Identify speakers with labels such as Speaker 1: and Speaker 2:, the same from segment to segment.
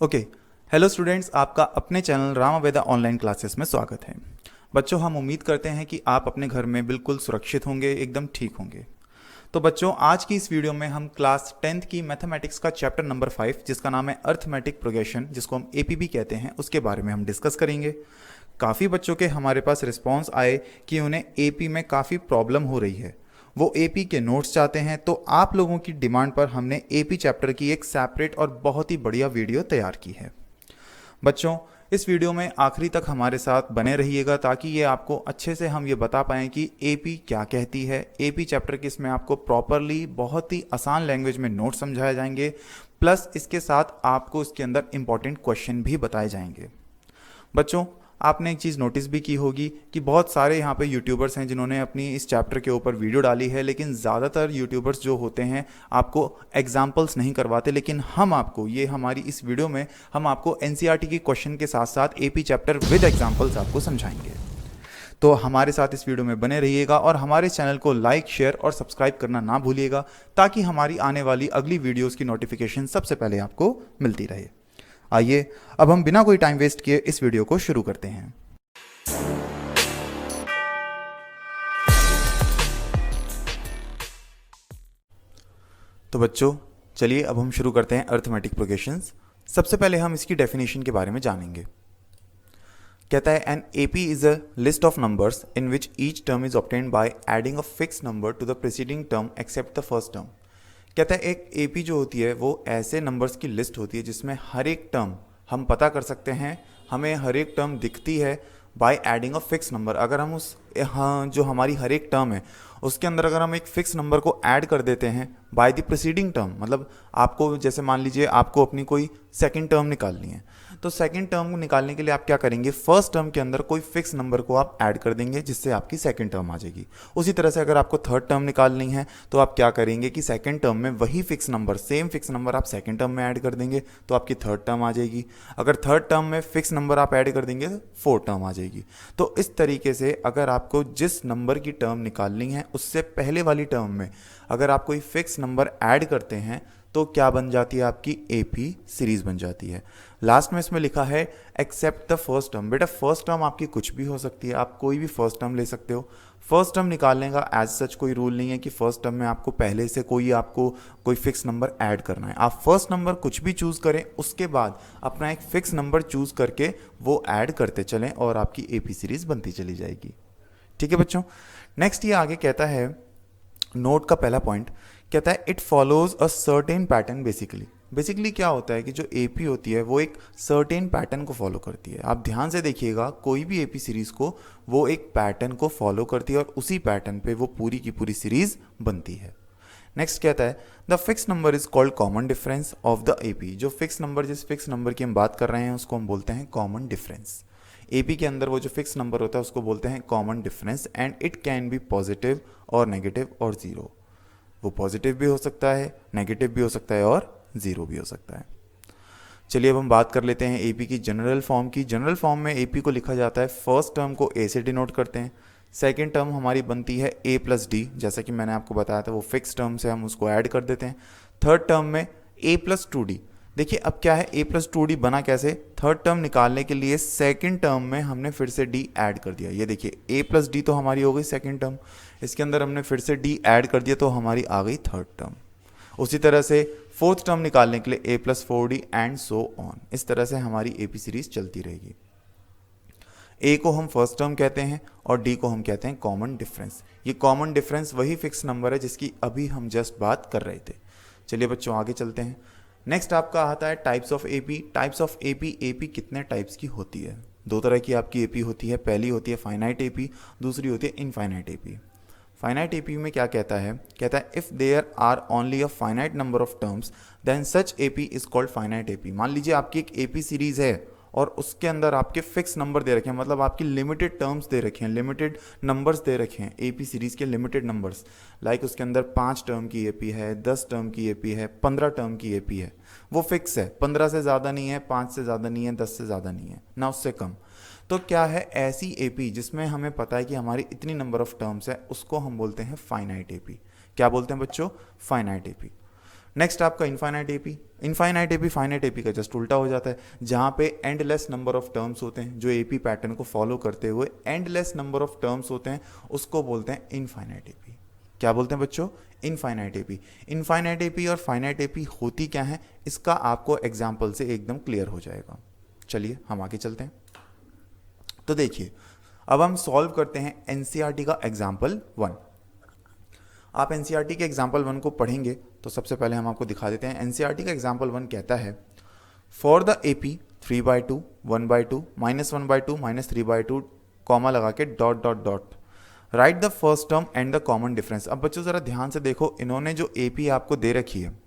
Speaker 1: Okay. Hello students, आपका अपने channel रामावेदा online classes में स्वागत है। बच्चों, हम उम्मीद करते हैं कि आप अपने घर में बिल्कुल सुरक्षित होंगे, एकदम ठीक होंगे। तो बच्चों, आज की इस वीडियो में हम क्लास 10th की मैथमेटिक्स का चैप्टर नंबर 5, जिसका नाम है अर्थमेटिक प्रोग्रेशन, जिसको हम एपीबी कहते हैं, उसके बारे में हम डिस्कस करेंगे। काफ़ी बच्चों के हमारे पास रिस्पॉन्स आए कि उन्हें एपी में काफ़ी प्रॉब्लम हो रही है, वो एपी के नोट्स चाहते हैं। तो आप लोगों की डिमांड पर हमने एपी चैप्टर की एक सेपरेट और बहुत ही बढ़िया वीडियो तैयार की है। बच्चों, इस वीडियो में आखिरी तक हमारे साथ बने रहिएगा ताकि ये आपको अच्छे से हम ये बता पाएँ कि एपी क्या कहती है। एपी चैप्टर के इसमें आपको प्रॉपरली बहुत ही आसान लैंग्वेज में नोट समझाए जाएंगे, प्लस इसके साथ आपको इसके अंदर इंपॉर्टेंट क्वेश्चन भी बताए जाएंगे। बच्चों, आपने एक चीज़ नोटिस भी की होगी कि बहुत सारे यहाँ पे यूट्यूबर्स हैं जिन्होंने अपनी इस चैप्टर के ऊपर वीडियो डाली है, लेकिन ज़्यादातर यूट्यूबर्स जो होते हैं आपको एग्जाम्पल्स नहीं करवाते। लेकिन हम आपको ये हमारी इस वीडियो में हम आपको एनसीईआरटी के क्वेश्चन के साथ साथ एपी चैप्टर विद एग्जाम्पल्स आपको समझाएंगे। तो हमारे साथ इस वीडियो में बने रहिएगा और हमारे चैनल को लाइक, शेयर और सब्सक्राइब करना ना भूलिएगा ताकि हमारी आने वाली अगली वीडियोज़ की नोटिफिकेशन सबसे पहले आपको मिलती रहे। आइए अब हम बिना कोई टाइम वेस्ट किए इस वीडियो को शुरू करते हैं। तो बच्चों, चलिए अब हम शुरू करते हैं अर्थमेटिक प्रोग्रेशंस। सबसे पहले हम इसकी डेफिनेशन के बारे में जानेंगे। कहता है an AP is a list of numbers in which each term is obtained by adding a fix number to the preceding term except the first term. कहता है एक एपी जो होती है वो ऐसे नंबर्स की लिस्ट होती है जिसमें हर एक टर्म हम पता कर सकते हैं, हमें हर एक टर्म दिखती है bye adding a fix number. अगर हम उस जो हमारी हर एक टर्म है उसके अंदर अगर हम एक फिक्स नंबर को ऐड कर देते हैं बाय द प्रीसीडिंग टर्म, मतलब आपको जैसे मान लीजिए आपको अपनी कोई सेकंड टर्म निकालनी है, तो सेकंड टर्म को निकालने के लिए आप क्या करेंगे, फर्स्ट टर्म के अंदर कोई फिक्स नंबर को आप ऐड कर देंगे जिससे आपकी सेकंड टर्म आ जाएगी। उसी तरह से अगर आपको थर्ड टर्म निकालनी है तो आप क्या करेंगे कि सेकंड टर्म में वही fix number, same fix number आप सेकंड टर्म में ऐड कर देंगे तो आपकी थर्ड टर्म आ जाएगी। अगर थर्ड टर्म में फिक्स नंबर आप ऐड कर देंगे तो फोर्थ टर्म आ जाएगी। तो इस तरीके से अगर आपको जिस नंबर की टर्म निकालनी है उससे पहले वाली टर्म में अगर आप कोई फिक्स नंबर ऐड करते हैं तो क्या बन जाती है, आपकी एपी सीरीज बन जाती है। लास्ट में इसमें लिखा है एक्सेप्ट द फर्स्ट टर्म। बेटा फर्स्ट टर्म आपकी कुछ भी हो सकती है, आप कोई भी फर्स्ट टर्म ले सकते हो। फर्स्ट टर्म निकालने का एज सच कोई रूल नहीं है कि फर्स्ट टर्म में आपको पहले से कोई फिक्स नंबर ऐड करना है। आप फर्स्ट नंबर कुछ भी चूज करें, उसके बाद अपना एक फिक्स नंबर चूज करके वो ऐड करते चलें और आपकी एपी सीरीज बनती चली जाएगी। ठीक है बच्चों, नेक्स्ट ये आगे कहता है, नोट का पहला पॉइंट कहता है it follows a certain pattern. Basically क्या होता है कि जो एपी होती है वो एक सर्टेन पैटर्न को फॉलो करती है। आप ध्यान से देखिएगा, कोई भी एपी सीरीज को वो एक पैटर्न को फॉलो करती है और उसी पैटर्न पे वो पूरी की पूरी सीरीज बनती है। नेक्स्ट कहता है the fix number is called common difference of the AP. जो फिक्स नंबर, जिस फिक्स नंबर की हम बात कर रहे हैं उसको हम बोलते हैं कॉमन डिफरेंस। एपी के अंदर वो जो फिक्स नंबर होता है उसको बोलते हैं common difference and it can be positive और नेगेटिव और जीरो। वो पॉजिटिव भी हो सकता है, नेगेटिव भी हो सकता है और ज़ीरो भी हो सकता है। चलिए अब हम बात कर लेते हैं एपी की जनरल फॉर्म की। जनरल फॉर्म में एपी को लिखा जाता है, फर्स्ट टर्म को ए से डिनोट करते हैं, सेकेंड टर्म हमारी बनती है ए प्लस डी, जैसा कि मैंने आपको बताया था वो फिक्स टर्म से हम उसको ऐड कर देते हैं। थर्ड टर्म में ए प्लस टू डी। देखिए अब क्या है, ए प्लस टू डी बना कैसे, थर्ड टर्म निकालने के लिए सेकंड टर्म में हमने फिर से डी ऐड कर दिया। ये देखिए ए प्लस डी तो हमारी हो गई सेकंड टर्म, इसके अंदर हमने फिर से डी ऐड कर दिया तो हमारी आ गई थर्ड टर्म। उसी तरह से फोर्थ टर्म निकालने के लिए A plus four D and so on. इस तरह से हमारी एपी सीरीज चलती रहेगी। ए को हम फर्स्ट टर्म कहते हैं और डी को हम कहते हैं कॉमन डिफरेंस। ये कॉमन डिफरेंस वही फिक्स नंबर है जिसकी अभी हम जस्ट बात कर रहे थे। चलिए बच्चों आगे चलते हैं। नेक्स्ट आपका आता है types of AP. Types of AP, AP कितने टाइप्स की होती है? दो तरह की आपकी एपी होती है। पहली होती है फाइनाइट एपी, दूसरी होती है इनफाइनाइट एपी। फाइनाइट एपी में क्या कहता है if there are only a finite number of terms then such AP is called finite AP. मान लीजिए आपकी एक एपी सीरीज है और उसके अंदर आपके फिक्स नंबर दे रखे हैं, मतलब आपकी लिमिटेड टर्म्स दे रखे हैं, लिमिटेड नंबर्स दे रखे हैं एपी सीरीज के, लिमिटेड नंबर्स। लाइक उसके अंदर 5 टर्म की एपी है, 10 टर्म की एपी है, 15 टर्म की एपी है। वो फिक्स है, 15 से ज़्यादा नहीं है, 5 से ज़्यादा नहीं है, 10 से ज़्यादा नहीं है, ना उससे कम। तो क्या है ऐसी एपी जिसमें हमें पता है कि हमारी इतनी नंबर ऑफ टर्म्स है, उसको हम बोलते हैं फाइनाइट एपी। क्या बोलते हैं बच्चों? Finite AP. नेक्स्ट आपका infinite AP. Infinite AP finite AP का जस्ट उल्टा हो जाता है, जहाँ पे एंडलेस नंबर ऑफ टर्म्स होते हैं, जो एपी पैटर्न को फॉलो करते हुए एंडलेस नंबर ऑफ टर्म्स होते हैं, उसको बोलते हैं इनफाइनाइट एपी। क्या बोलते हैं बच्चों? Infinite AP. इनफाइनाइट एपी और फाइनाइट एपी होती क्या है, इसका आपको एग्जाम्पल से एकदम क्लियर हो जाएगा। चलिए हम आगे चलते हैं। तो देखिए, अब हम सॉल्व करते हैं एनसीईआरटी का एग्जाम्पल 1। आप एनसीईआरटी के एग्जाम्पल 1 को पढ़ेंगे तो सबसे पहले हम आपको दिखा देते हैं। एनसीईआरटी का एग्जाम्पल 1 कहता है, फॉर द एपी 3/2, 1/2, -1/2, -3/2, कॉमा लगा के dot dot dot, right the first term and the common difference. अब बच्चों ज़रा ध्यान से देखो, इन्होंने जो एपी आपको दे रखी है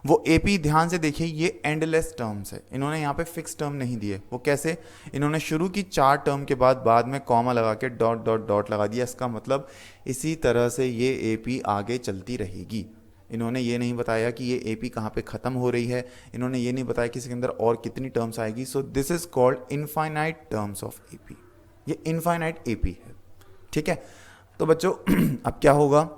Speaker 1: वो एपी ध्यान से देखिए, ये एंडलेस टर्म्स है। इन्होंने यहाँ पे फिक्स टर्म नहीं दिए। वो कैसे? इन्होंने शुरू की 4 टर्म के बाद में कॉमा लगा के डॉट डॉट डॉट लगा दिया। इसका मतलब इसी तरह से ये एपी आगे चलती रहेगी। इन्होंने ये नहीं बताया कि ये एपी कहाँ पे ख़त्म हो रही है, इन्होंने ये नहीं बताया कि इसके अंदर और कितनी टर्म्स आएगी। So this is called infinite terms of AP. ये इनफाइनाइट एपी है, ठीक है। तो बच्चों अब क्या होगा,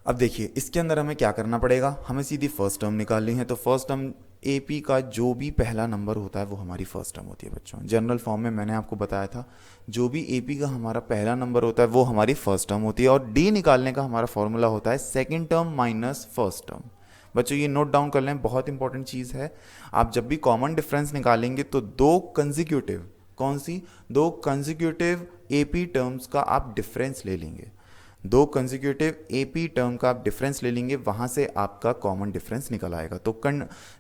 Speaker 1: अब देखिए इसके अंदर हमें क्या करना पड़ेगा, हमें सीधी फर्स्ट टर्म निकालनी है। तो फर्स्ट टर्म एपी का जो भी पहला नंबर होता है वो हमारी फर्स्ट टर्म होती है बच्चों। जनरल फॉर्म में मैंने आपको बताया था, जो भी एपी का हमारा पहला नंबर होता है वो हमारी फर्स्ट टर्म होती है। और डी निकालने का हमारा फॉर्मूला होता है second term minus first term. बच्चों ये नोट डाउन कर लें, बहुत इंपॉर्टेंट चीज़ है। आप जब भी कॉमन डिफरेंस निकालेंगे तो 2 कंजिक्यूटिव, कौन सी 2 कंजिक्यूटिव एपी टर्म्स का आप डिफरेंस ले लेंगे। 2 कंजिक्यूटिव एपी टर्म का आप डिफरेंस ले लेंगे, वहाँ से आपका कॉमन डिफरेंस निकल आएगा। तो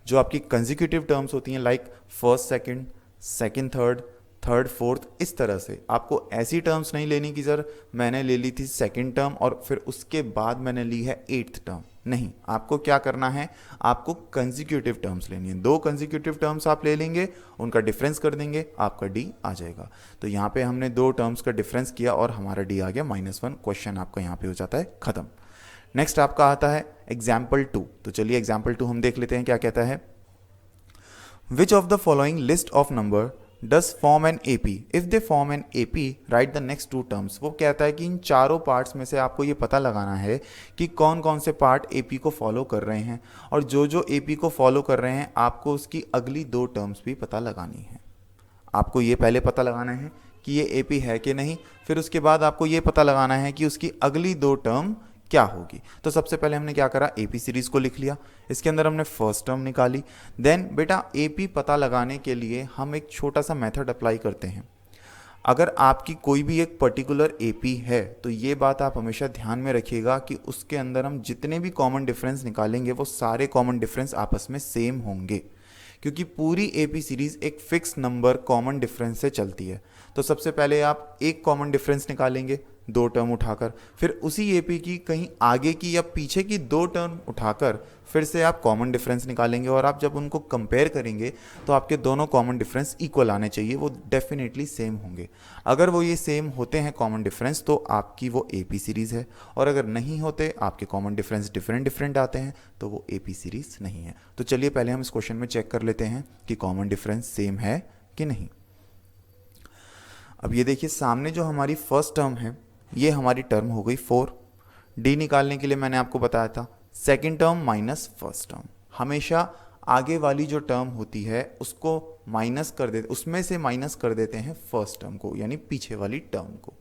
Speaker 1: जो आपकी कंजिक्यूटिव टर्म्स होती हैं like first second, second third, third fourth, इस तरह से आपको ऐसी टर्म्स नहीं लेनी कि सर मैंने ले ली थी सेकंड टर्म और फिर उसके बाद मैंने ली है 8th टर्म। नहीं, आपको क्या करना है, आपको कंजिक्यूटिव टर्म्स लेनी है। 2 कंजिक्यूटिव टर्म्स आप ले लेंगे, उनका डिफरेंस कर देंगे, आपका डी आ जाएगा। तो यहाँ पे हमने 2 टर्म्स का डिफरेंस किया और हमारा डी आ गया -1। क्वेश्चन आपका यहाँ पे हो जाता है खत्म। नेक्स्ट आपका आता है एग्जाम्पल 2। तो चलिए एग्जाम्पल 2 हम देख लेते हैं क्या कहता है। Which of the following list of number does form an AP? If they form an AP, write the next 2 terms। वो कहता है कि इन चारों पार्ट्स में से आपको ये पता लगाना है कि कौन कौन से पार्ट AP को फॉलो कर रहे हैं, और जो जो AP को फॉलो कर रहे हैं आपको उसकी अगली 2 टर्म्स भी पता लगानी है। आपको ये पहले पता लगाना है कि ये AP है कि नहीं, फिर उसके बाद आपको ये पता लगाना है कि उसकी अगली 2 टर्म क्या होगी। तो सबसे पहले हमने क्या करा, एपी सीरीज को लिख लिया, इसके अंदर हमने फर्स्ट टर्म निकाली। देन बेटा एपी पता लगाने के लिए हम एक छोटा सा मेथड अप्लाई करते हैं। अगर आपकी कोई भी एक पर्टिकुलर एपी है तो ये बात आप हमेशा ध्यान में रखिएगा कि उसके अंदर हम जितने भी कॉमन डिफरेंस निकालेंगे वो सारे कॉमन डिफरेंस आपस में सेम होंगे, क्योंकि पूरी एपी सीरीज एक फिक्स नंबर कॉमन डिफरेंस से चलती है। तो सबसे पहले आप एक कॉमन डिफरेंस निकालेंगे 2 टर्म उठाकर, फिर उसी एपी की कहीं आगे की या पीछे की 2 टर्म उठाकर फिर से आप कॉमन डिफरेंस निकालेंगे, और आप जब उनको कंपेयर करेंगे तो आपके दोनों कॉमन डिफरेंस इक्वल आने चाहिए, वो डेफिनेटली सेम होंगे। अगर वो ये सेम होते हैं कॉमन डिफरेंस तो आपकी वो एपी सीरीज़ है, और अगर नहीं होते, आपके कॉमन डिफरेंस डिफरेंट आते हैं, तो वो एपी सीरीज़ नहीं है। तो चलिए पहले हम इस क्वेश्चन में चेक कर लेते हैं कि कॉमन डिफरेंस सेम है कि नहीं। अब ये देखिए सामने जो हमारी फर्स्ट टर्म है ये हमारी टर्म हो गई 4। डी निकालने के लिए मैंने आपको बताया था second term minus first term. हमेशा आगे वाली जो टर्म होती है उसको माइनस कर देते, उसमें से माइनस कर देते हैं फर्स्ट टर्म को, यानी पीछे वाली टर्म को।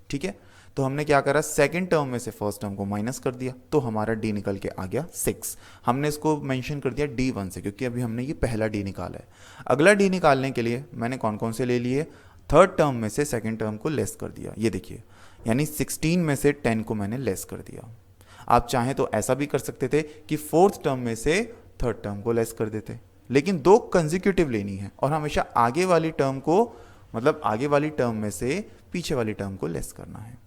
Speaker 1: ठीक है, तो हमने क्या करा, सेकंड टर्म में से फर्स्ट टर्म को माइनस कर दिया, तो हमारा डी निकल के आ गया 6। हमने इसको मेंशन कर दिया D1 से, क्योंकि अभी हमने ये पहला डी निकाला है। अगला डी निकालने के लिए मैंने कौन कौन से ले लिए, थर्ड टर्म में से सेकंड टर्म को लेस कर दिया, ये देखिए, यानी 16 में से 10 को मैंने लेस कर दिया। आप चाहें तो ऐसा भी कर सकते थे कि फोर्थ टर्म में से थर्ड टर्म को लेस कर देते, लेकिन 2 कंसेक्यूटिव लेनी है और हमेशा आगे वाली टर्म को, मतलब आगे वाली टर्म में से पीछे वाली टर्म को लेस करना है।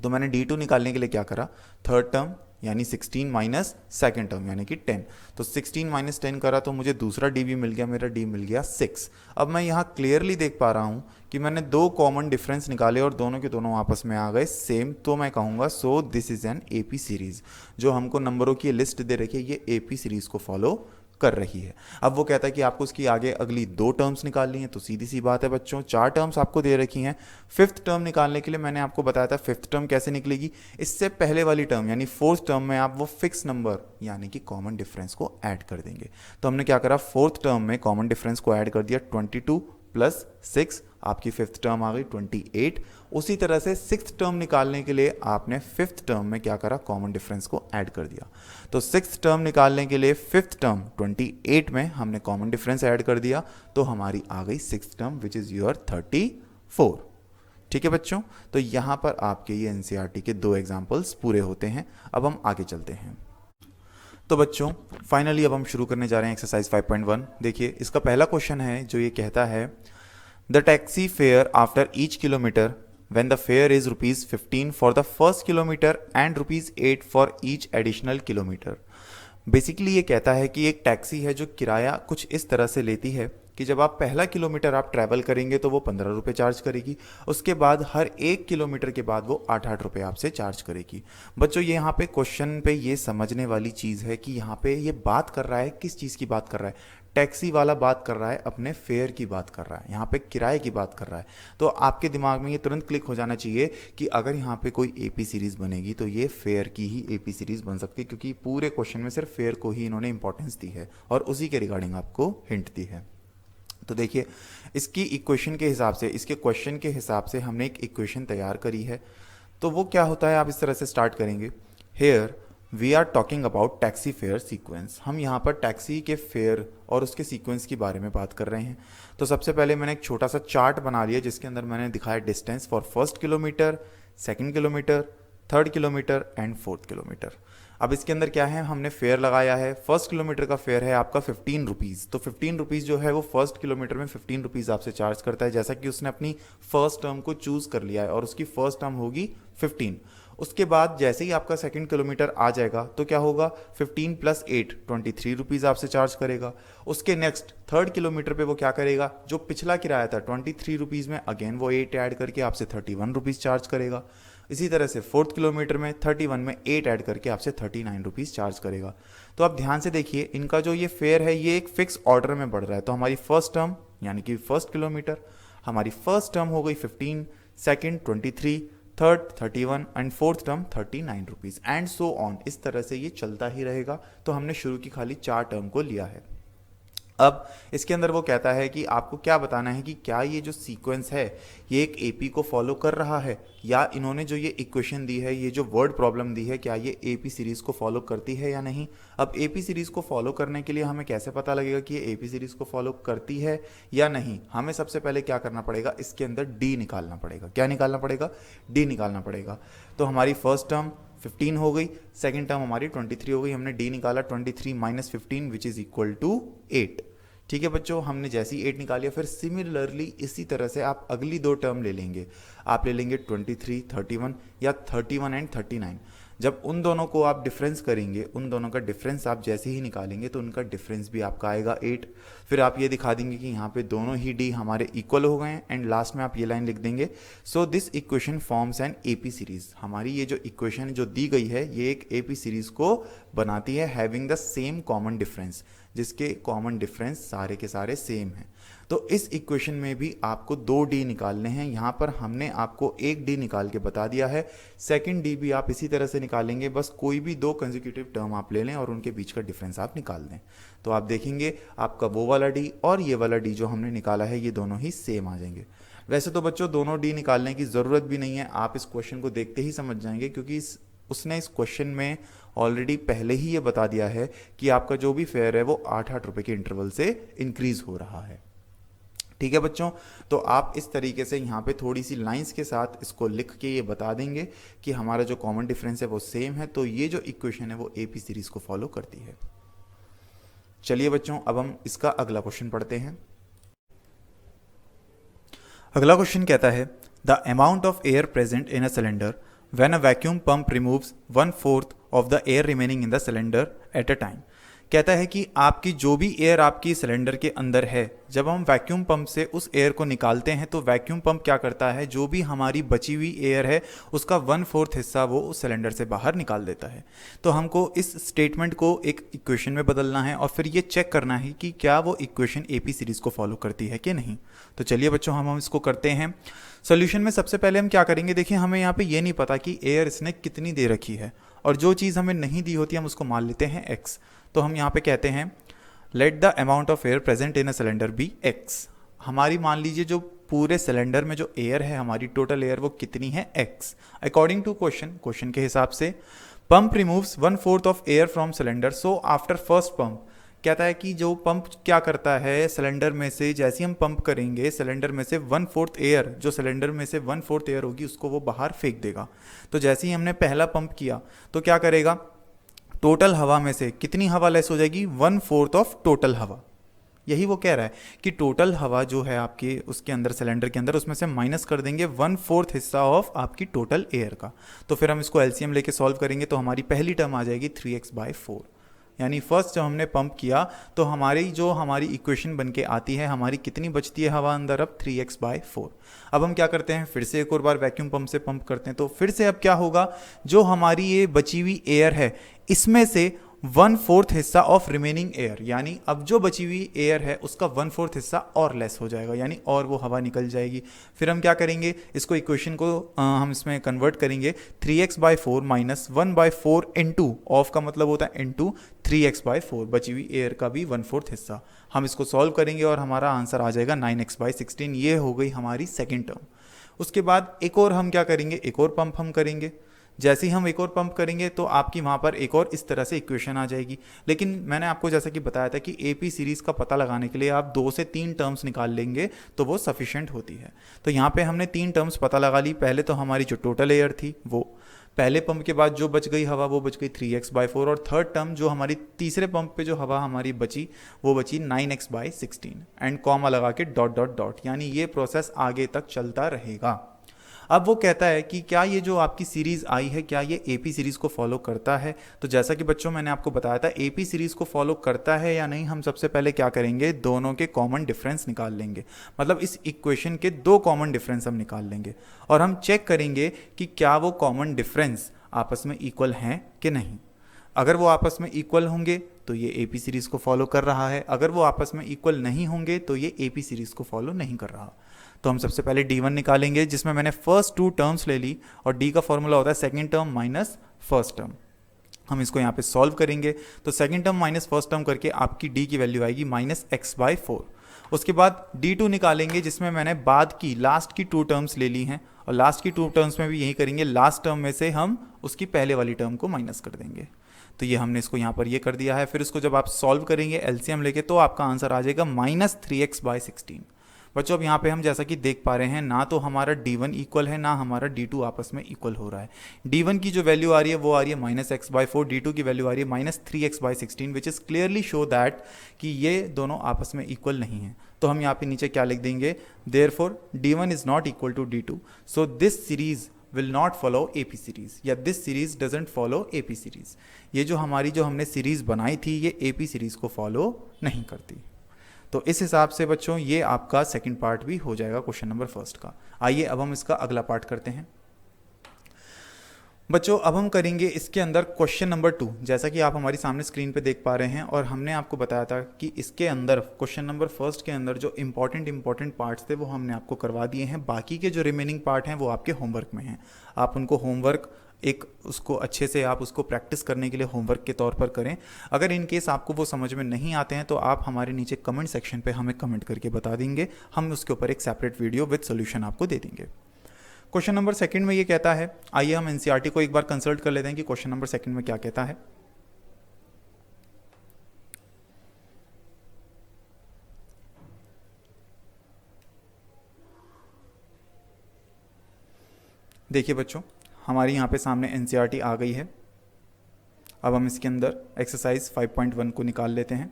Speaker 1: तो मैंने D2 निकालने के लिए क्या करा, थर्ड टर्म यानी 16 माइनस सेकेंड टर्म यानी कि 10, तो 16 माइनस 10 करा तो मुझे दूसरा डी भी मिल गया, मेरा डी मिल गया 6। अब मैं यहाँ क्लियरली देख पा रहा हूँ कि मैंने 2 कॉमन डिफरेंस निकाले और दोनों के दोनों आपस में आ गए सेम, तो मैं कहूँगा this is an AP series. जो हमको नंबरों की लिस्ट दे रखी है ये एपी सीरीज को फॉलो कर रही है। अब वो कहता है कि आपको उसकी आगे अगली 2 टर्म्स निकालनी है, तो सीधी सी बात है बच्चों, 4 टर्म्स आपको दे रखी हैं। फिफ्थ टर्म निकालने के लिए मैंने आपको बताया था फिफ्थ टर्म कैसे निकलेगी, इससे पहले वाली टर्म यानी फोर्थ टर्म में आप वो फिक्स नंबर यानी कि कॉमन डिफरेंस को ऐड कर देंगे। तो हमने क्या करा, फोर्थ टर्म में कॉमन डिफरेंस को ऐड कर दिया, 22 प्लस 6, आपकी फिफ्थ टर्म आ गई 28। उसी तरह से सिक्स्थ टर्म निकालने के लिए आपने फिफ्थ टर्म में क्या करा, कॉमन डिफरेंस को ऐड कर दिया। तो सिक्स्थ टर्म निकालने के लिए फिफ्थ टर्म 28 में हमने कॉमन डिफरेंस ऐड कर दिया, तो हमारी आ गई sixth term which is your 34। ठीक है बच्चों, तो यहाँ पर आपके ये एनसीईआरटी के 2 एग्जाम्पल्स पूरे होते हैं। अब हम आगे चलते हैं। तो बच्चों फाइनली अब हम शुरू करने जा रहे हैं एक्सरसाइज 5.1। देखिए इसका पहला क्वेश्चन है जो ये कहता है the taxi fare after each kilometre when the fare is ₹15 for the first kilometer and ₹8 for each additional kilometer। Basically ये कहता है कि एक टैक्सी है जो किराया कुछ इस तरह से लेती है कि जब आप पहला किलोमीटर आप ट्रैवल करेंगे तो वो 15 रुपये चार्ज करेगी, उसके बाद हर 1 किलोमीटर के बाद वो 8-8 रुपये आपसे चार्ज करेगी। बच्चों ये यहाँ पे क्वेश्चन पे ये समझने वाली चीज़ है कि यहाँ पे ये बात कर रहा है, किस चीज़ की बात कर रहा है, टैक्सी वाला बात कर रहा है, अपने फेयर की बात कर रहा है, यहाँ पे किराए की बात कर रहा है। तो आपके दिमाग में ये तुरंत क्लिक हो जाना चाहिए कि अगर यहाँ पे कोई एपी सीरीज़ बनेगी तो ये फेयर की ही एपी सीरीज़ बन सकती है, क्योंकि पूरे क्वेश्चन में सिर्फ फेयर को ही इन्होंने इंपॉर्टेंस दी है और उसी के रिगार्डिंग आपको हिंट दी है। तो देखिए इसकी इक्वेशन के हिसाब से, इसके क्वेश्चन के हिसाब से हमने एक इक्वेशन तैयार करी है। तो वो क्या होता है, आप इस तरह से स्टार्ट करेंगे, here we are talking about taxi fare sequence. हम यहाँ पर टैक्सी के फेयर और उसके सीक्वेंस के बारे में बात कर रहे हैं। तो सबसे पहले मैंने एक छोटा सा चार्ट बना लिया जिसके अंदर मैंने दिखाया distance for first kilometre, second kilometre, third kilometre and fourth kilometre. अब इसके अंदर क्या है, हमने फेयर लगाया है। फर्स्ट किलोमीटर का फेयर है आपका 15 रुपीज़। तो 15 रुपीज़ जो है वो फर्स्ट किलोमीटर में 15 रुपीज़ आपसे चार्ज करता है, जैसा कि उसने अपनी फर्स्ट टर्म को चूज़ कर लिया है और उसकी फर्स्ट टर्म होगी 15। उसके बाद जैसे ही आपका सेकंड किलोमीटर आ जाएगा तो क्या होगा, 15 प्लस 8 23 रुपीज़ आपसे चार्ज करेगा। उसके नेक्स्ट थर्ड किलोमीटर पे वो क्या करेगा, जो पिछला किराया था 23 रुपीज़ में, अगेन वो 8 ऐड करके आपसे 31 रुपीज़ चार्ज करेगा। इसी तरह से फोर्थ किलोमीटर में 31 में 8 ऐड करके आपसे 39 रुपीज़ चार्ज करेगा। तो आप ध्यान से देखिए इनका जो ये फेयर है ये एक फिक्स ऑर्डर में बढ़ रहा है। तो हमारी फर्स्ट टर्म यानी कि फर्स्ट किलोमीटर, हमारी फर्स्ट टर्म हो गई 15, second 23, third 31 and fourth term 39 rupees and so on. इस तरह से ये चलता ही रहेगा। तो हमने शुरू की खाली 4 टर्म को लिया है। अब इसके अंदर वो कहता है कि आपको क्या बताना है कि क्या ये जो सीक्वेंस है ये एक एपी को फॉलो कर रहा है, या इन्होंने जो ये इक्वेशन दी है, ये जो वर्ड प्रॉब्लम दी है, क्या ये एपी सीरीज़ को फॉलो करती है या नहीं। अब एपी सीरीज़ को फॉलो करने के लिए हमें कैसे पता लगेगा कि ये एपी सीरीज़ को फॉलो करती है या नहीं। हमें सबसे पहले क्या करना पड़ेगा, इसके अंदर डी निकालना पड़ेगा। क्या निकालना पड़ेगा, डी निकालना पड़ेगा। तो हमारी फर्स्ट टर्म 15 हो गई, सेकेंड टर्म हमारी 23 हो गई। हमने डी निकाला 23 minus 15 which is equal to 8। ठीक है बच्चों, हमने जैसी 8 निकालिया, फिर सिमिलरली इसी तरह से आप अगली 2 टर्म ले लेंगे। आप ले लेंगे 23, 31 या 31 एंड 39। जब उन दोनों को आप डिफरेंस करेंगे, उन दोनों का डिफरेंस आप जैसे ही निकालेंगे तो उनका डिफरेंस भी आपका आएगा 8। फिर आप ये दिखा देंगे कि यहाँ पे दोनों ही डी हमारे इक्वल हो गए हैं एंड लास्ट में आप ये लाइन लिख देंगे, so this equation forms an AP series. हमारी ये जो इक्वेशन जो दी गई है ये एक एपी सीरीज को बनाती है, having the same common difference, जिसके कॉमन डिफरेंस सारे के सारे सेम हैं। तो इस इक्वेशन में भी आपको 2 डी निकालने हैं। यहाँ पर हमने आपको 1 डी निकाल के बता दिया है। सेकंड डी भी आप इसी तरह से निकालेंगे, बस कोई भी 2 कंसेक्यूटिव टर्म आप ले लें और उनके बीच का डिफरेंस आप निकाल दें। तो आप देखेंगे आपका वो वाला डी और ये वाला डी जो हमने निकाला है ये दोनों ही सेम आ जाएंगे। वैसे तो बच्चों दोनों डी निकालने की ज़रूरत भी नहीं है, आप इस क्वेश्चन को देखते ही समझ जाएंगे, क्योंकि उसने इस क्वेश्चन में ऑलरेडी पहले ही ये बता दिया है कि आपका जो भी फेयर है वो 8-8 रुपए के इंटरवल से इंक्रीज हो रहा है। ठीक है बच्चों, तो आप इस तरीके से यहाँ पे थोड़ी सी लाइंस के साथ इसको लिख के ये बता देंगे कि हमारा जो कॉमन डिफरेंस है वो सेम है। तो ये जो इक्वेशन है वो एपी सीरीज को फॉलो करती है। चलिए बच्चों अब हम इसका अगला क्वेश्चन पढ़ते हैं। अगला क्वेश्चन कहता है the amount of air present in a cylinder when a vacuum pump removes 1/4 of the air remaining in the cylinder at a time कहता है कि आपकी जो भी एयर आपकी सिलेंडर के अंदर है, जब हम वैक्यूम पंप से उस एयर को निकालते हैं तो वैक्यूम पंप क्या करता है, जो भी हमारी बची हुई एयर है उसका 1/4 हिस्सा वो उस सिलेंडर से बाहर निकाल देता है। तो हमको इस स्टेटमेंट को एक इक्वेशन में बदलना है और फिर ये चेक करना है कि क्या वो इक्वेशन एपी सीरीज को फॉलो करती है कि नहीं। तो चलिए बच्चों हम इसको करते हैं। सोल्यूशन में सबसे पहले हम क्या करेंगे, देखिए हमें यहाँ पे ये नहीं पता कि एयर इसने कितनी दे रखी है, और जो चीज़ हमें नहीं दी होती हम उसको मान लेते हैं x। तो हम यहाँ पे कहते हैं let the amount of air present in a cylinder be x। हमारी मान लीजिए जो पूरे सिलेंडर में जो एयर है, हमारी टोटल एयर वो कितनी है x। अकॉर्डिंग टू क्वेश्चन के हिसाब से pump removes 1/4 of air from cylinder, so after first pump कहता है कि जो पंप क्या करता है, सिलेंडर में से जैसे ही हम पंप करेंगे सिलेंडर में से 1/4 एयर, जो सिलेंडर में से 1/4 एयर होगी उसको वो बाहर फेंक देगा। तो जैसे ही हमने पहला पंप किया तो क्या करेगा, टोटल हवा में से कितनी हवा लेस हो जाएगी, 1/4 ऑफ टोटल हवा। यही वो कह रहा है कि टोटल हवा जो है आपके उसके अंदर सिलेंडर के अंदर, उसमें से माइनस कर देंगे 1/4 हिस्सा ऑफ आपकी टोटल एयर का। तो फिर हम इसको एलसीएम लेके सॉल्व करेंगे तो हमारी पहली टर्म आ जाएगी 3x/4। यानी फर्स्ट जब हमने पंप किया तो हमारी इक्वेशन बन के आती है, हमारी कितनी बचती है हवा अंदर, अब 3x/4। अब हम क्या करते हैं, फिर से एक और बार वैक्यूम पंप से पंप करते हैं। तो फिर से अब क्या होगा, जो हमारी ये बची हुई एयर है इसमें से 1/4 हिस्सा ऑफ रिमेनिंग एयर, यानी अब जो बची हुई एयर है उसका 1/4 हिस्सा और लेस हो जाएगा, यानी और वो हवा निकल जाएगी। फिर हम क्या करेंगे, इसको इक्वेशन को हम इसमें कन्वर्ट करेंगे, 3x/4 माइनस 1/4 इंटू, ऑफ का मतलब होता है इंटू 3x/4, बची हुई एयर का भी 1/4 हिस्सा। हम इसको सॉल्व करेंगे और हमारा आंसर आ जाएगा 9x/16। ये हो गई हमारी सेकेंड टर्म। उसके बाद एक और हम क्या करेंगे, एक और पंप हम करेंगे। जैसे ही हम एक और पंप करेंगे तो आपकी वहाँ पर एक और इस तरह से इक्वेशन आ जाएगी। लेकिन मैंने आपको जैसा कि बताया था कि एपी सीरीज़ का पता लगाने के लिए आप 2 से 3 टर्म्स निकाल लेंगे तो वो सफिशेंट होती है। तो यहाँ पे हमने 3 टर्म्स पता लगा ली। पहले तो हमारी जो टोटल एयर थी वो, पहले पंप के बाद जो बच गई हवा वो बच गई 3x/4, और थर्ड टर्म जो हमारी तीसरे पंप पे जो हवा हमारी बची वो बची 9x/16, एंड कॉमा लगा के डॉट डॉट डॉट, यानी ये प्रोसेस आगे तक चलता रहेगा। अब वो कहता है कि क्या ये जो आपकी सीरीज़ आई है क्या ये एपी सीरीज़ को फॉलो करता है। तो जैसा कि बच्चों मैंने आपको बताया था एपी सीरीज़ को फॉलो करता है या नहीं, हम सबसे पहले क्या करेंगे, दोनों के कॉमन डिफरेंस निकाल लेंगे। मतलब इस इक्वेशन के 2 कॉमन डिफरेंस हम निकाल लेंगे और हम चेक करेंगे कि क्या वो कॉमन डिफरेंस आपस में इक्वल हैं कि नहीं। अगर वो आपस में इक्वल होंगे तो ये एपी सीरीज़ को फॉलो कर रहा है, अगर वो आपस में इक्वल नहीं होंगे तो ये एपी सीरीज़ को फॉलो नहीं कर रहा। तो हम सबसे पहले D1 निकालेंगे, जिसमें मैंने फर्स्ट 2 टर्म्स ले ली, और D का फॉर्मूला होता है second term minus first term. हम इसको यहाँ पे सॉल्व करेंगे तो second term minus first term करके आपकी D की वैल्यू आएगी -x/4। उसके बाद D2 निकालेंगे, जिसमें मैंने बाद की लास्ट की 2 टर्म्स ले ली हैं, और लास्ट की 2 टर्म्स में भी यही करेंगे, लास्ट टर्म में से हम उसकी पहले वाली टर्म को माइनस कर देंगे। तो ये हमने इसको यहाँ पर ये कर दिया है। फिर इसको जब आप सॉल्व करेंगे एलसीएम लेके तो आपका आंसर आ जाएगा -3x/16। बच्चों अब यहाँ पे हम जैसा कि देख पा रहे हैं, ना तो हमारा D1 इक्वल है ना हमारा D2 आपस में इक्वल हो रहा है। D1 की जो वैल्यू आ रही है वो आ रही है -x/4, D2 की वैल्यू आ रही है -3x/16, which is clearly show that कि ये दोनों आपस में इक्वल नहीं है। तो हम यहाँ पे नीचे क्या लिख देंगे, therefore D1 is not equal to D2, so this series will not follow AP series, या this series doesn't follow AP series. ये जो हमने सीरीज बनाई थी ये एपी सीरीज को फॉलो नहीं करती। तो इस हिसाब से बच्चों ये आपका सेकंड पार्ट भी हो जाएगा क्वेश्चन नंबर फर्स्ट का। आइए अब हम इसका अगला पार्ट करते हैं। बच्चों अब हम करेंगे इसके अंदर क्वेश्चन नंबर 2, जैसा कि आप हमारी सामने स्क्रीन पे देख पा रहे हैं, और हमने आपको बताया था कि इसके अंदर क्वेश्चन नंबर फर्स्ट के अंदर जो इंपॉर्टेंट पार्ट्स थे वो हमने आपको करवा दिए हैं। बाकी के जो रिमेनिंग पार्ट हैं वो आपके होमवर्क में हैं। आप उनको होमवर्क उसको अच्छे से आप उसको प्रैक्टिस करने के लिए होमवर्क के तौर पर करें। अगर इन केस आपको वो समझ में नहीं आते हैं तो आप हमारे नीचे कमेंट सेक्शन पे हमें कमेंट करके बता देंगे, हम उसके ऊपर एक सेपरेट वीडियो विद सोल्यूशन आपको दे देंगे। क्वेश्चन नंबर सेकंड में ये कहता है, आइए हम एनसीईआरटी को एक बार कंसल्ट कर लेते हैं कि क्वेश्चन नंबर सेकंड में क्या कहता है। देखिए बच्चों हमारी यहाँ पे सामने एनसीईआरटी आ गई है। अब हम इसके अंदर एक्सरसाइज 5.1 को निकाल लेते हैं।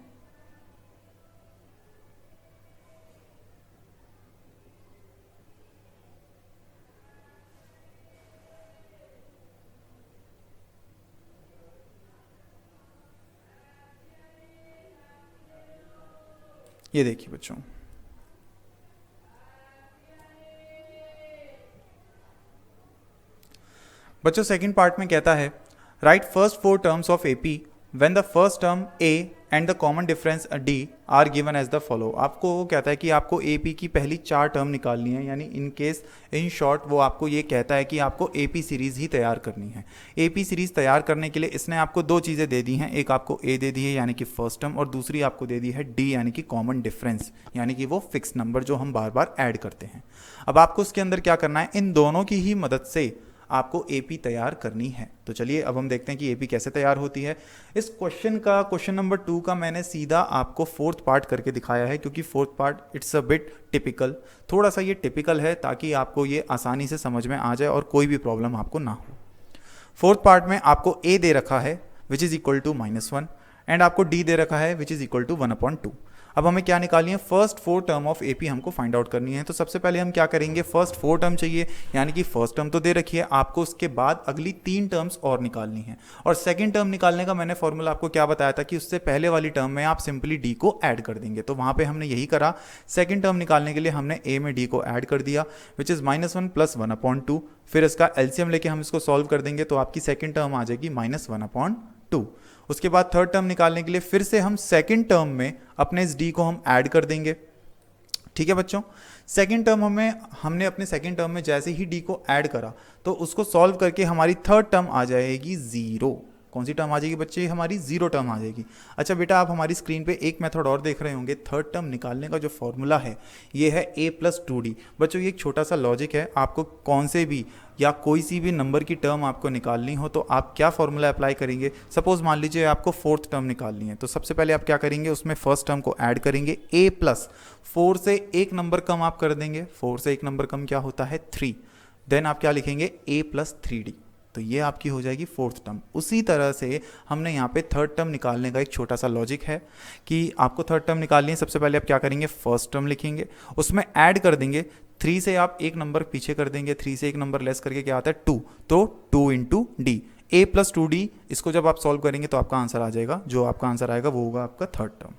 Speaker 1: ये देखिए बच्चों, सेकंड पार्ट में कहता है write first 4 terms of AP when the first term a and the common difference d are given as the follow. आपको वो कहता है कि आपको एपी की पहली 4 टर्म निकालनी है, यानी इन केस इन शॉर्ट वो आपको ये कहता है कि आपको एपी सीरीज ही तैयार करनी है। एपी सीरीज तैयार करने के लिए इसने आपको 2 चीज़ें दे दी हैं, एक आपको ए दे दी है यानी कि फर्स्ट टर्म, और दूसरी आपको दे दी है डी यानी कि कॉमन डिफरेंस, यानी कि वो फिक्स नंबर जो हम बार बार ऐड करते हैं। अब आपको उसके अंदर क्या करना है, इन दोनों की ही मदद से आपको एपी तैयार करनी है। तो चलिए अब हम देखते हैं कि एपी कैसे तैयार होती है। इस क्वेश्चन नंबर 2 का मैंने सीधा आपको 4th पार्ट करके दिखाया है, क्योंकि 4th part it's a bit typical, थोड़ा सा ये टिपिकल है ताकि आपको ये आसानी से समझ में आ जाए और कोई भी प्रॉब्लम आपको ना हो। 4th पार्ट में आपको ए दे रखा है which is equal to -1 and आपको डी दे रखा है विच इज इक्वल टू 1/2। अब हमें क्या निकालनी है, फर्स्ट 4 टर्म ऑफ एपी हमको फाइंड आउट करनी है। तो सबसे पहले हम क्या करेंगे, फर्स्ट 4 टर्म चाहिए, यानी कि फर्स्ट टर्म तो दे रखी है आपको, उसके बाद अगली 3 टर्म्स और निकालनी है। और सेकंड टर्म निकालने का मैंने फॉर्मूला आपको क्या बताया था कि उससे पहले वाली टर्म में आप सिंपली डी को ऐड कर देंगे, तो वहां पे हमने यही करा। सेकंड टर्म निकालने के लिए हमने ए में डी को ऐड कर दिया विच इज -1 + 1/2। फिर इसका एलसीएम लेके हम इसको सॉल्व कर देंगे तो आपकी सेकंड टर्म आ जाएगी -1/2। उसके बाद थर्ड टर्म निकालने के लिए फिर से हम सेकंड टर्म में अपने इस डी को हम ऐड कर देंगे। ठीक है बच्चों, सेकंड टर्म हमने अपने सेकंड टर्म में जैसे ही डी को ऐड करा तो उसको सॉल्व करके हमारी थर्ड टर्म आ जाएगी 0। कौन सी टर्म आ जाएगी बच्चे, हमारी 0 टर्म आ जाएगी। अच्छा बेटा, आप हमारी स्क्रीन पे एक मेथड और देख रहे होंगे, थर्ड टर्म निकालने का जो फॉर्मूला है ये है a + 2d। बच्चों ये एक छोटा सा लॉजिक है, आपको कौन से भी या कोई सी भी नंबर की टर्म आपको निकालनी हो तो आप क्या फॉर्मूला अप्लाई करेंगे। सपोज मान लीजिए आपको 4th टर्म निकालनी है, तो सबसे पहले आप क्या करेंगे, उसमें फर्स्ट टर्म को ऐड करेंगे, a + 4 से एक नंबर कम आप कर देंगे, 4 से एक नंबर कम क्या होता है 3, देन आप क्या लिखेंगे a + 3d, तो ये आपकी हो जाएगी 4th टर्म। उसी तरह से हमने यहाँ पे थर्ड टर्म निकालने का एक छोटा सा लॉजिक है कि आपको थर्ड टर्म निकालनी है। सबसे पहले आप क्या करेंगे, फर्स्ट टर्म लिखेंगे, उसमें ऐड कर देंगे 3 से आप एक नंबर पीछे कर देंगे, 3 से एक नंबर लेस करके क्या आता है 2, तो 2 × d, a + 2d। इसको जब आप सॉल्व करेंगे तो आपका आंसर आ जाएगा, जो आपका आंसर आएगा वो होगा आपका थर्ड टर्म।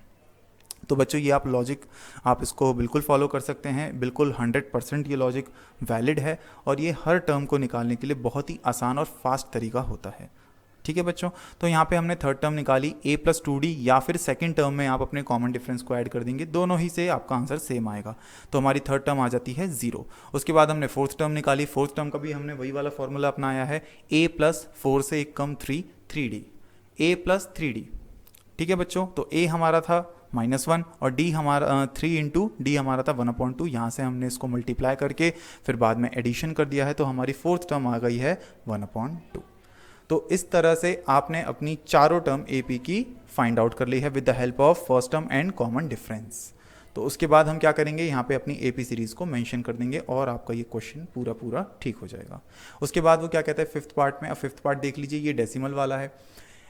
Speaker 1: तो बच्चों ये आप लॉजिक आप इसको बिल्कुल फॉलो कर सकते हैं, बिल्कुल 100% ये लॉजिक वैलिड है और ये हर टर्म को निकालने के लिए बहुत ही आसान और फास्ट तरीका होता है। ठीक है बच्चों, तो यहाँ पे हमने थर्ड टर्म निकाली, a + 2d, या फिर सेकंड टर्म में आप अपने कॉमन डिफरेंस को ऐड कर देंगे, दोनों ही से आपका आंसर सेम आएगा, तो हमारी थर्ड टर्म आ जाती है 0। उसके बाद हमने फोर्थ टर्म निकाली, फोर्थ टर्म का भी हमने वही वाला फॉर्मूला अपनाया है, a + 4 से एक कम 3, 3d, a + 3d। ठीक है बच्चों, तो a हमारा था -1 और d हमारा 3 × d हमारा था 1/2। यहाँ से हमने इसको मल्टीप्लाई करके फिर बाद में एडिशन कर दिया है, तो हमारी फोर्थ टर्म आ गई है 1/2। तो इस तरह से आपने अपनी चारों टर्म AP की फाइंड आउट कर ली है with the help of first term and common difference. तो उसके बाद हम क्या करेंगे, यहाँ पे अपनी AP सीरीज को मेंशन कर देंगे और आपका ये क्वेश्चन पूरा ठीक हो जाएगा। उसके बाद वो क्या कहता है 5th पार्ट में, अब 5th पार्ट देख लीजिए, ये डेसिमल वाला है।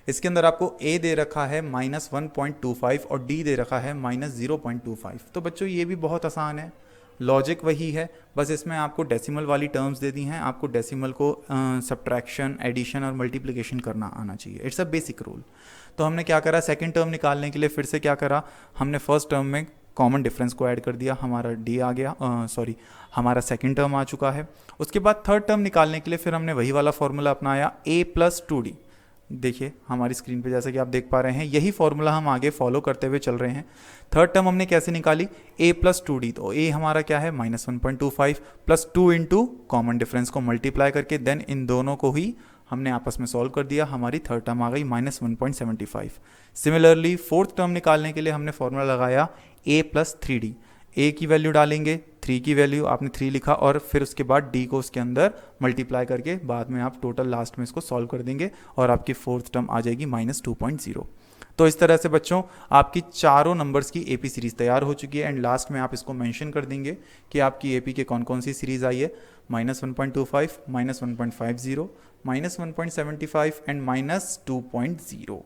Speaker 1: इसके अंदर आपको a दे रखा है -1.25 और d दे रखा है -0.25। तो बच्चों ये भी बहुत आसान है, लॉजिक वही है, बस इसमें आपको डेसिमल वाली टर्म्स दे दी हैं, आपको डेसिमल को सब्ट्रैक्शन, एडिशन और मल्टीप्लिकेशन करना आना चाहिए, इट्स अ बेसिक रूल। तो हमने क्या करा, सेकंड टर्म निकालने के लिए फिर से क्या करा, हमने फर्स्ट टर्म में कॉमन डिफरेंस को ऐड कर दिया, हमारा d आ गया, हमारा सेकंड टर्म आ चुका है। उसके बाद थर्ड टर्म निकालने के लिए फिर हमने वही वाला फॉर्मूला अपनाया, a + 2d। देखिए हमारी स्क्रीन पे जैसा कि आप देख पा रहे हैं, यही फॉर्मूला हम आगे फॉलो करते हुए चल रहे हैं। थर्ड टर्म हमने कैसे निकाली, a + 2d, तो a हमारा क्या है -1.25 + 2 × कॉमन डिफरेंस को मल्टीप्लाई करके देन इन दोनों को ही हमने आपस में सॉल्व कर दिया, हमारी थर्ड टर्म आ गई -1.75। सिमिलरली फोर्थ टर्म निकालने के लिए हमने फॉर्मूला लगाया a + 3d, a की वैल्यू डालेंगे, 3 की वैल्यू आपने 3 लिखा और फिर उसके बाद d को उसके अंदर मल्टीप्लाई करके बाद में आप टोटल लास्ट में इसको सॉल्व कर देंगे और आपकी फोर्थ टर्म आ जाएगी -2.0। तो इस तरह से बच्चों आपकी चारों नंबर्स की AP सीरीज तैयार हो चुकी है एंड लास्ट में आप इसको मेंशन कर देंगे कि आपकी AP के कौन कौन सी सीरीज आई है, -1.25, -1.50, -1.75 एंड -2.0।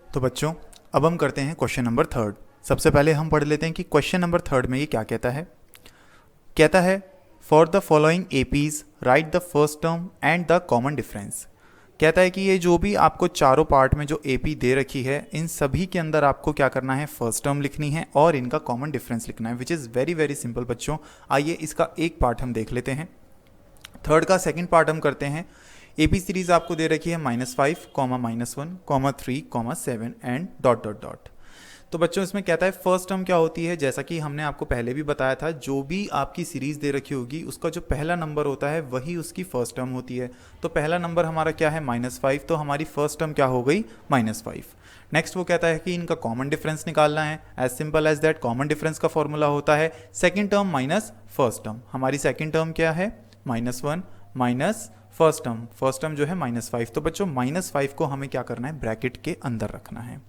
Speaker 1: तो बच्चों अब हम करते हैं क्वेश्चन नंबर 3। सबसे पहले हम पढ़ लेते हैं कि क्वेश्चन नंबर 3 में ये क्या कहता है। For the following APs right the first term and the common difference. कहता है कि ये जो भी आपको चारों पार्ट में जो AP दे रखी है, इन सभी के अंदर आपको क्या करना है, फर्स्ट टर्म लिखनी है और इनका कॉमन डिफरेंस लिखना है, which is very very simple बच्चों। आइए इसका एक पार्ट हम देख लेते हैं। थर्ड का सेकंड पार्ट हम करते हैं। AP सीरीज आपको दे रखी है -5, -1, -3, -7 एंड डॉट डॉट डॉट। तो बच्चों इसमें कहता है फर्स्ट टर्म क्या होती है, जैसा कि हमने आपको पहले भी बताया था, जो भी आपकी सीरीज दे रखी होगी उसका जो पहला नंबर होता है वही उसकी फर्स्ट टर्म होती है। तो पहला नंबर हमारा क्या है, -5, तो हमारी फर्स्ट टर्म क्या हो गई, -5। नेक्स्ट वो कहता है कि इनका कॉमन डिफरेंस निकालना है। As simple as that, common difference का फॉर्मूला होता है second term minus first term. हमारी सेकेंड टर्म क्या है, -1 माइनस फर्स्ट टर्म जो है -5। तो बच्चों -5 को हमें क्या करना है, ब्रैकेट के अंदर रखना है।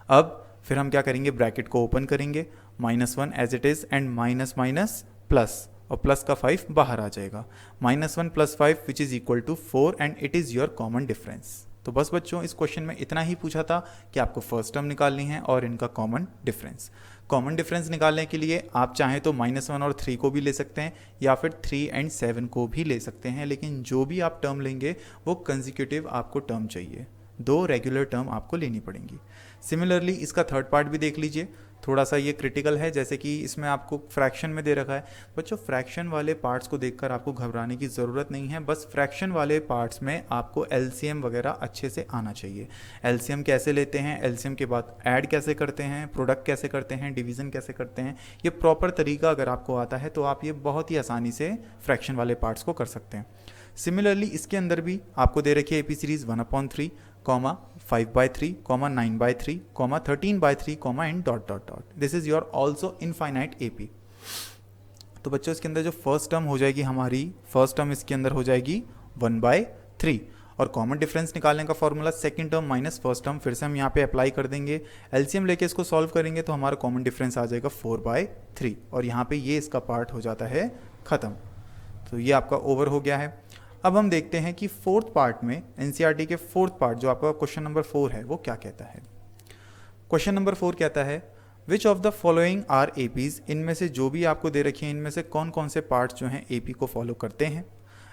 Speaker 1: अब फिर हम क्या करेंगे, ब्रैकेट को ओपन करेंगे, -1 as it is and minus minus plus, और प्लस का 5 बाहर आ जाएगा, -1 + 5 which is equal to 4 and it is your common difference. तो बस बच्चों इस क्वेश्चन में इतना ही पूछा था कि आपको फर्स्ट टर्म निकालनी है और इनका कॉमन डिफरेंस। कॉमन डिफरेंस निकालने के लिए आप चाहें तो -1 और 3 को भी ले सकते हैं या फिर 3 एंड 7 को भी ले सकते हैं, लेकिन जो भी आप टर्म लेंगे वो कंसेक्यूटिव आपको टर्म चाहिए, 2 रेगुलर टर्म आपको लेनी पड़ेंगी। सिमिलरली इसका थर्ड पार्ट भी देख लीजिए, थोड़ा सा ये क्रिटिकल है, जैसे कि इसमें आपको फ्रैक्शन में दे रखा है। बच्चों फ्रैक्शन वाले पार्ट्स को देखकर आपको घबराने की ज़रूरत नहीं है, बस फ्रैक्शन वाले पार्ट्स में आपको LCM वगैरह अच्छे से आना चाहिए। LCM कैसे लेते हैं, LCM के बाद ऐड कैसे करते हैं, प्रोडक्ट कैसे करते हैं, डिवीज़न कैसे करते हैं, ये प्रॉपर तरीका अगर आपको आता है तो आप ये बहुत ही आसानी से फ्रैक्शन वाले पार्ट्स को कर सकते हैं। सिमिलरली इसके अंदर भी आपको दे रखी है AP series 1/3, 5/3, 9/3, 13/3, and dot dot dot. This is your also infinite AP। तो बच्चों इसके अंदर जो फर्स्ट टर्म हो जाएगी हमारी, फर्स्ट टर्म इसके अंदर हो जाएगी 1/3, और कॉमन डिफरेंस निकालने का formula second term minus first term, फिर से हम यहाँ पे अप्लाई कर देंगे। LCM लेके इसको सॉल्व करेंगे तो हमारा कॉमन डिफरेंस आ जाएगा 4/3, और यहाँ पे ये इसका पार्ट हो जाता है ख़त्म। तो ये आपका ओवर हो गया है। अब हम देखते हैं कि फोर्थ पार्ट में, NCERT के फोर्थ पार्ट जो आपका क्वेश्चन नंबर 4 है वो क्या कहता है। क्वेश्चन नंबर 4 कहता है which of the following are APs, इनमें से जो भी आपको दे रखी है इनमें से कौन कौन से पार्ट्स जो हैं AP को फॉलो करते हैं,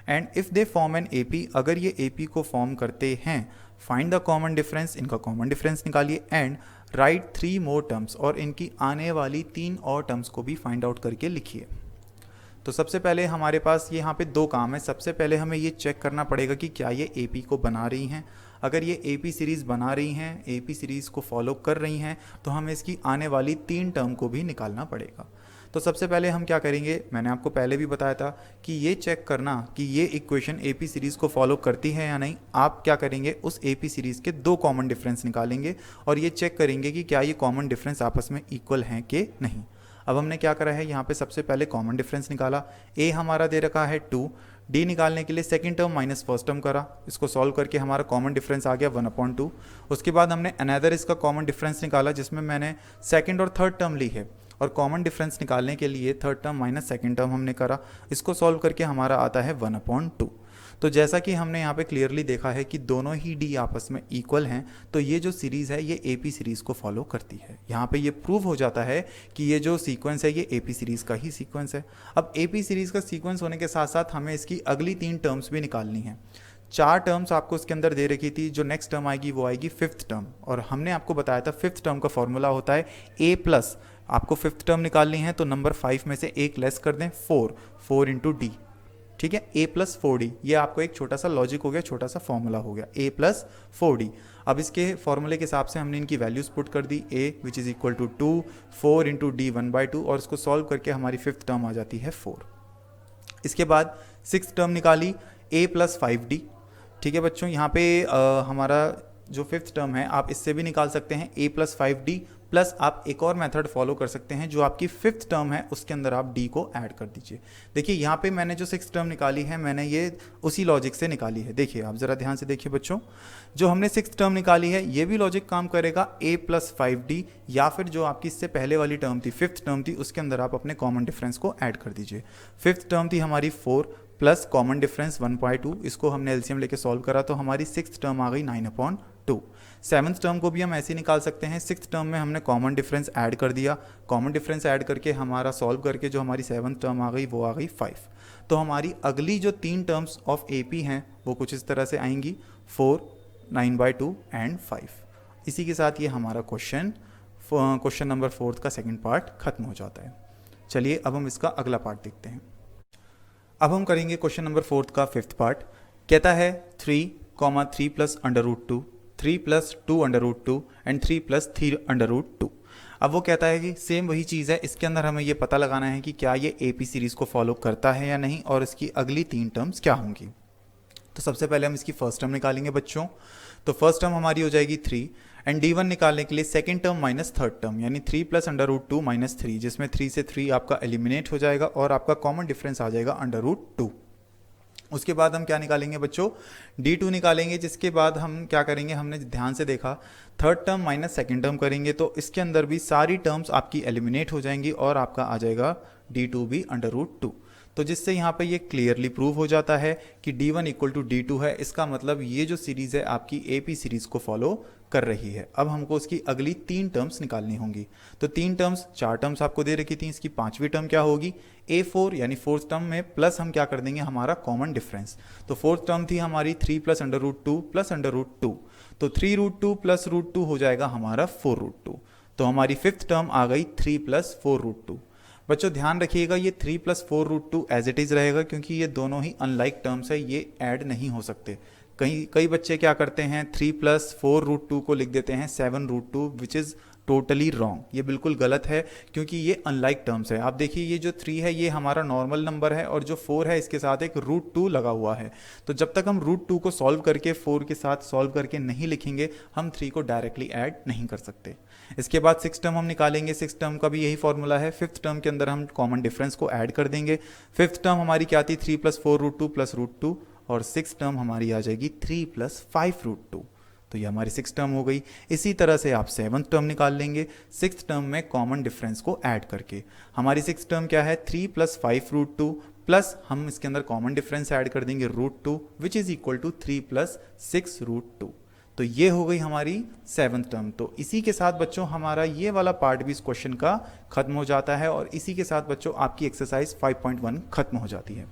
Speaker 1: and if they form an AP, अगर ये AP को फॉर्म करते हैं, फाइंड द कॉमन डिफरेंस, इनका कॉमन डिफरेंस निकालिए, एंड राइट 3 मोर टर्म्स, और इनकी आने वाली 3 और टर्म्स को भी फाइंड आउट करके लिखिए। तो सबसे पहले हमारे पास यहाँ पे 2 काम है। सबसे पहले हमें ये चेक करना पड़ेगा कि क्या ये AP को बना रही हैं। अगर ये AP सीरीज़ बना रही हैं, AP सीरीज़ को फॉलो कर रही हैं, तो हमें इसकी आने वाली 3 टर्म को भी निकालना पड़ेगा। तो सबसे पहले हम क्या करेंगे, मैंने आपको पहले भी बताया था कि ये चेक करना कि ये इक्वेशन AP सीरीज़ को फॉलो करती है या नहीं, आप क्या करेंगे, उस AP सीरीज़ के 2 कॉमन डिफरेंस निकालेंगे और ये चेक करेंगे कि क्या ये कॉमन डिफरेंस आपस में इक्वल हैं कि नहीं। अब हमने क्या करा है, यहाँ पे सबसे पहले कॉमन डिफरेंस निकाला, A हमारा दे रखा है 2, D निकालने के लिए second term minus first term करा, इसको सॉल्व करके हमारा कॉमन डिफरेंस आ गया 1/2। उसके बाद हमने अनदर इसका कॉमन डिफरेंस निकाला, जिसमें मैंने सेकंड और थर्ड टर्म ली है, और कॉमन डिफरेंस निकालने के लिए third term minus second term हमने करा, इसको सॉल्व करके हमारा आता है 1/2। तो जैसा कि हमने यहाँ पे क्लियरली देखा है कि दोनों ही D आपस में इक्वल हैं, तो ये जो सीरीज़ है ये AP सीरीज़ को फॉलो करती है। यहाँ पे ये प्रूव हो जाता है कि ये जो सीक्वेंस है ये AP सीरीज़ का ही सीक्वेंस है। अब AP सीरीज़ का सीक्वेंस होने के साथ साथ हमें इसकी अगली 3 टर्म्स भी निकालनी है। 4 टर्म्स आपको इसके अंदर दे रखी थी, जो नेक्स्ट टर्म आएगी वो आएगी 5th टर्म, और हमने आपको बताया था 5th टर्म का फॉर्मूला होता है A+। आपको 5th टर्म निकालनी है तो नंबर 5 में से 1 लेस कर दें, 4 इंटू D, ठीक है, A+4D। ये आपको एक छोटा सा लॉजिक हो गया, छोटा सा फॉर्मूला हो गया, A+4D। अब इसके फॉर्मूले के हिसाब से हमने इनकी वैल्यूज पुट कर दी, A which is equal to 2, 4 into D 1/2, और इसको सॉल्व करके हमारी 5th टर्म आ जाती है 4। इसके बाद 6th टर्म निकाली, A+5D। ठीक है बच्चों, यहाँ पे हमारा जो 5th टर्म है आप इससे भी निकाल सकते हैं, A+5D, प्लस आप एक और मेथड फॉलो कर सकते हैं, जो आपकी 5th टर्म है उसके अंदर आप D को ऐड कर दीजिए। देखिए यहाँ पे मैंने जो 6th टर्म निकाली है, मैंने ये उसी लॉजिक से निकाली है। देखिए आप ज़रा ध्यान से देखिए बच्चों, जो हमने 6th टर्म निकाली है ये भी लॉजिक काम करेगा, A+5D, या फिर जो आपकी इससे पहले वाली टर्म थी 5th टर्म थी, उसके अंदर आप अपने कॉमन डिफरेंस को ऐड कर दीजिए। 5th टर्म थी हमारी 4 प्लस कॉमन डिफरेंस 1/2, इसको हमने LCM लेके सॉल्व करा तो हमारी 6th टर्म आ गई 9/2। 7th टर्म को भी हम ऐसे निकाल सकते हैं, 6th टर्म में हमने कॉमन डिफरेंस ऐड कर दिया, कॉमन डिफरेंस ऐड करके हमारा सॉल्व करके जो हमारी 7th टर्म आ गई वो आ गई 5। तो हमारी अगली जो 3 टर्म्स ऑफ AP हैं वो कुछ इस तरह से आएंगी, 4, 9/2 एंड 5। इसी के साथ ये हमारा क्वेश्चन नंबर 4 का सेकंड पार्ट खत्म हो जाता है। चलिए अब हम इसका अगला पार्ट देखते हैं। अब हम करेंगे क्वेश्चन नंबर 4 का 5th पार्ट। कहता है 3, 3 प्लस √2, 3 प्लस 2 √2 एंड 3 प्लस 3 √2। अब वो कहता है कि सेम वही चीज़ है, इसके अंदर हमें ये पता लगाना है कि क्या ये AP सीरीज़ को फॉलो करता है या नहीं, और इसकी अगली 3 टर्म्स क्या होंगी। तो सबसे पहले हम इसकी फर्स्ट टर्म निकालेंगे बच्चों। तो फर्स्ट टर्म हमारी हो जाएगी 3, एंड D1 निकालने के लिए second term minus third term, यानी 3 प्लस √2 माइनस 3, जिसमें 3 से 3 आपका एलिमिनेट हो जाएगा और आपका कॉमन डिफरेंस आ जाएगा √2। उसके बाद हम क्या निकालेंगे बच्चों, D2 निकालेंगे, जिसके बाद हम क्या करेंगे, हमने ध्यान से देखा third term minus second term करेंगे, तो इसके अंदर भी सारी टर्म्स आपकी एलिमिनेट हो जाएंगी और आपका आ जाएगा D2 भी √2। तो जिससे यहाँ पे ये क्लियरली प्रूव हो जाता है कि D1 इक्वल टू D2 है। इसका मतलब ये जो सीरीज़ है आपकी AP सीरीज़ को फॉलो कर रही है। अब हमको उसकी अगली 3 टर्म्स निकालनी होंगी। तो 3 टर्म्स, 4 टर्म्स आपको दे रखी थी, इसकी 5वीं टर्म क्या होगी, A4, यानी 4th टर्म में प्लस हम क्या कर देंगे हमारा कॉमन डिफरेंस। तो 4th टर्म थी हमारी 3 प्लस √2 प्लस √2, तो 3√2 प्लस √2 हो जाएगा हमारा 4√2। तो हमारी 5th टर्म आ गई 3 प्लस 4√2। बच्चों ध्यान रखिएगा ये 3 प्लस 4√2 एज इट इज़ रहेगा, क्योंकि ये दोनों ही अनलाइक टर्म्स है, ये ऐड नहीं हो सकते। कई बच्चे क्या करते हैं 3 प्लस 4√2 को लिख देते हैं 7√2, विच इज़ टोटली रॉन्ग। ये बिल्कुल गलत है, क्योंकि ये अनलाइक टर्म्स है। आप देखिए ये जो 3 है ये हमारा नॉर्मल नंबर है, और जो 4 है इसके साथ एक √2 लगा हुआ है। तो जब तक हम √2 को सॉल्व करके 4 के साथ सॉल्व करके नहीं लिखेंगे, हम 3 को डायरेक्टली ऐड नहीं कर सकते। इसके बाद 6th टर्म हम निकालेंगे। 6th टर्म का भी यही फॉर्मूला है। 5th टर्म के अंदर हम कॉमन डिफरेंस को ऐड कर देंगे। 5th टर्म हमारी क्या थी, 3 प्लस 4√2 प्लस √2, और 6th टर्म हमारी आ जाएगी 3 प्लस 5√2। तो ये हमारी 6th टर्म हो गई। इसी तरह से आप 7th टर्म निकाल लेंगे 6th टर्म में कॉमन डिफरेंस को ऐड करके। हमारी 6th टर्म क्या है, 3 प्लस 5√2 प्लस हम इसके अंदर कॉमन डिफरेंस ऐड कर देंगे √2, which is equal to 3 plus 6√2। तो ये हो गई हमारी 7th टर्म। तो इसी के साथ बच्चों हमारा ये वाला पार्ट भी इस क्वेश्चन का खत्म हो जाता है, और इसी के साथ बच्चों आपकी एक्सरसाइज 5.1 खत्म हो जाती है।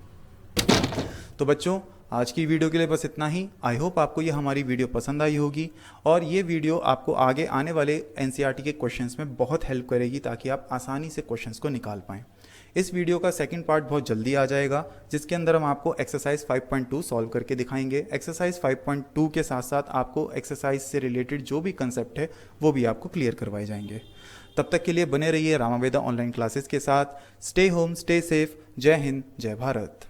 Speaker 1: तो बच्चों आज की वीडियो के लिए बस इतना ही। आई होप आपको ये हमारी वीडियो पसंद आई होगी, और ये वीडियो आपको आगे आने वाले NCERT के क्वेश्चंस में बहुत हेल्प करेगी, ताकि आप आसानी से क्वेश्चंस को निकाल पाएँ। इस वीडियो का सेकंड पार्ट बहुत जल्दी आ जाएगा, जिसके अंदर हम आपको एक्सरसाइज 5.2 सॉल्व करके दिखाएंगे। एक्सरसाइज 5.2 के साथ साथ आपको एक्सरसाइज से रिलेटेड जो भी कंसेप्ट है वो भी आपको क्लियर करवाए जाएंगे। तब तक के लिए बने रहिए रामावेदा ऑनलाइन क्लासेस के साथ। Stay home, stay safe. जय हिंद, जय भारत।